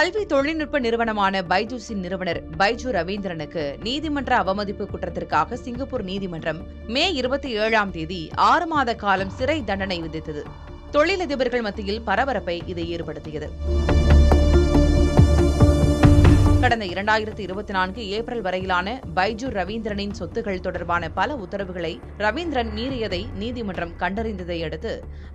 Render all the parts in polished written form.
கல்வி தொழில்நுட்ப நிறுவனமான பைஜூஸின் நிறுவனர் பைஜு ரவீந்திரனுக்கு நீதிமன்ற அவமதிப்பு குற்றத்திற்காக சிங்கப்பூர் நீதிமன்றம் மே 27ஆம் தேதி 6 மாத காலம் சிறை தண்டனை விதித்தது. தொழிலதிபர்கள் மத்தியில் பரபரப்பை இது ஏற்படுத்தியது. கடந்த 2024 ஏப்ரல் வரையிலான பைஜு ரவீந்திரனின் சொத்துகள் தொடர்பான பல உத்தரவுகளை ரவீந்திரன் மீறியதை நீதிமன்றம் கண்டறிந்ததை அடுத்து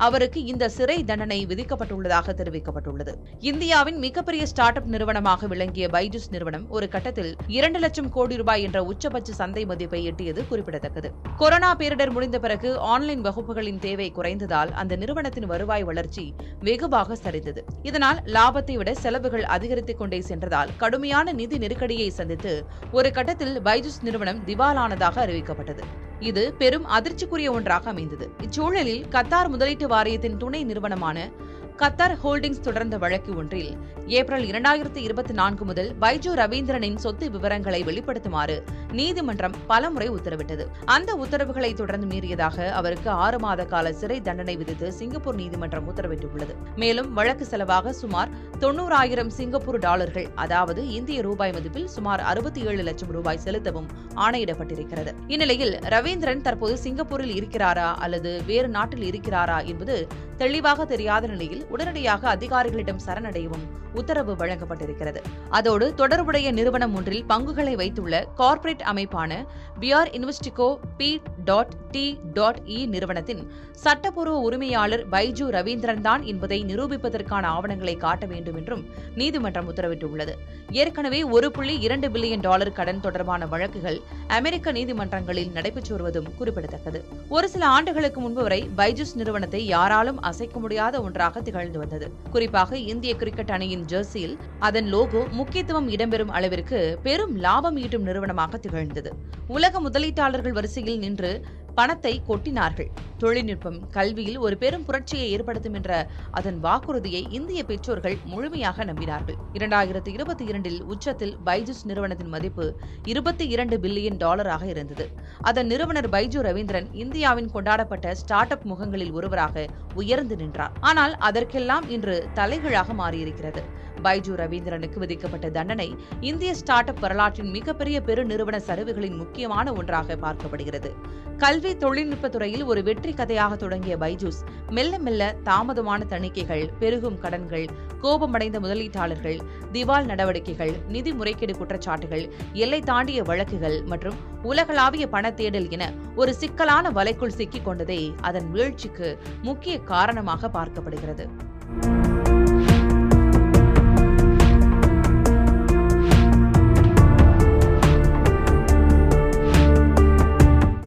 அவருக்கு இந்த சிறை தண்டனை விதிக்கப்பட்டுள்ளதாக தெரிவிக்கப்பட்டுள்ளது. இந்தியாவின் மிகப்பெரிய ஸ்டார்ட் அப் நிறுவனமாக விளங்கிய பைஜூஸ் நிறுவனம் ஒரு கட்டத்தில் 2 லட்சம் கோடி ரூபாய் என்ற உச்சபட்ச சந்தை மதிப்பை எட்டியது குறிப்பிடத்தக்கது. கொரோனா பேரிடர் முடிந்த பிறகு ஆன்லைன் வகுப்புகளின் தேவை குறைந்ததால் அந்த நிறுவனத்தின் வருவாய் வளர்ச்சி வெகுவாக சரிந்தது. இதனால் லாபத்தை விட செலவுகள் அதிகரித்துக் கொண்டே சென்றதால் கடுமையான நிதி நெருக்கடியை சந்தித்து ஒரு கட்டத்தில் பைஜூஸ் நிறுவனம் திவாலானதாக அறிவிக்கப்பட்டது. இது பெரும் அதிர்ச்சிக்குரிய ஒன்றாக அமைந்தது. இச்சூழலில் கத்தார் முதலீட்டு வாரியத்தின் துணை நிறுவனமான கத்தார் ஹோல்டிங்ஸ் தொடர்ந்த வழக்கு ஒன்றில் ஏப்ரல் 2024 முதல் பைஜு ரவீந்திரனின் சொத்து விவரங்களை வெளிப்படுத்துமாறு நீதிமன்றம் பலமுறை உத்தரவிட்டது. அந்த உத்தரவுகளை தொடர்ந்து மீறியதாக அவருக்கு 6 மாத கால சிறை தண்டனை விதித்து சிங்கப்பூர் நீதிமன்றம் உத்தரவிட்டுள்ளது. மேலும் வழக்கு செலவாக சுமார் 90,000 சிங்கப்பூர் டாலர்கள், அதாவது இந்திய ரூபாய் மதிப்பில் சுமார் 67 லட்சம் ரூபாய் செலுத்தவும் ஆணையிடப்பட்டிருக்கிறது. இந்நிலையில் ரவீந்திரன் தற்போது சிங்கப்பூரில் இருக்கிறாரா அல்லது வேறு நாட்டில் இருக்கிறாரா என்பது தெளிவாக தெரியாத நிலையில் உடனடியாக அதிகாரிகளிடம் சரணடையவும் உத்தரவு வழங்கப்பட்டிருக்கிறது. அதோடு தொடர்புடைய நிறுவனம் ஒன்றில் பங்குகளை வைத்துள்ள கார்ப்பரேட் அமைப்பான பிஆர் இன்வெஸ்டிகோ P.T.E நிறுவனத்தின் சட்டப்பூர்வ உரிமையாளர் பைஜு ரவீந்திரன் தான் என்பதை நிரூபிப்பதற்கான ஆவணங்களை காட்ட வேண்டும் என்றும் நீதிமன்றம் உத்தரவிட்டுள்ளது. ஏற்கனவே 1.2 பில்லியன் டாலர் கடன் தொடர்பான வழக்குகள் அமெரிக்க நீதிமன்றங்களில் நடைபெற்று வருவதும் குறிப்பிடத்தக்கது. ஒரு சில ஆண்டுகளுக்கு முன்பு வரை பைஜூஸ் நிறுவனத்தை யாராலும் அசைக்க முடியாத ஒன்றாக திகழ்ந்து வந்தது. குறிப்பாக இந்திய கிரிக்கெட் அணியின் ஜெர்சியில் அதன் லோகோ முக்கியத்துவம் இடம்பெறும் அளவிற்கு பெரும் லாபம் ஈட்டும் நிறுவனமாக திகழ்ந்தது. உலக முதலீட்டாளர்கள் வரிசையில் நின்று பணத்தை கொட்டினார்கள். தொழில்நுட்பம் கல்வியில் ஒரு பெரும் புரட்சியை ஏற்படுத்தும் என்ற அதன் வாக்குறுதியை இந்திய பெற்றோர்கள் முழுமையாக நம்பினார்கள். 2022 உச்சத்தில் பைஜூஸ் நிறுவனத்தின் மதிப்பு 22 பில்லியன் டாலராக இருந்தது. அதன் நிறுவனர் பைஜு ரவீந்திரன் இந்தியாவின் கொண்டாடப்பட்ட ஸ்டார்ட் அப் முகங்களில் ஒருவராக உயர்ந்து நின்றார். ஆனால் அதற்கெல்லாம் இன்று தலைகீழாக மாறியிருக்கிறது. பைஜு ரவீந்திரனுக்கு விதிக்கப்பட்ட தண்டனை இந்திய ஸ்டார்ட் அப் வரலாற்றின் மிகப்பெரிய பெருநிறுவன சரிவுகளின் முக்கியமான ஒன்றாக பார்க்கப்படுகிறது. கல்வி தொழில்நுட்ப துறையில் ஒரு வெற்றி கதையாக தொடங்கிய பைஜூஸ் மெல்ல மெல்ல தாமதமான தணிக்கைகள், பெருகும் கடன்கள், கோபமடைந்த முதலீட்டாளர்கள், திவால் நடவடிக்கைகள், நிதி முறைகேடு குற்றச்சாட்டுகள், எல்லை தாண்டிய வழக்குகள் மற்றும் உலகளாவிய பண தேடல் என ஒரு சிக்கலான வலைக்குள் சிக்கிக் கொண்டதே அதன் வீழ்ச்சிக்கு முக்கிய காரணமாக பார்க்கப்படுகிறது.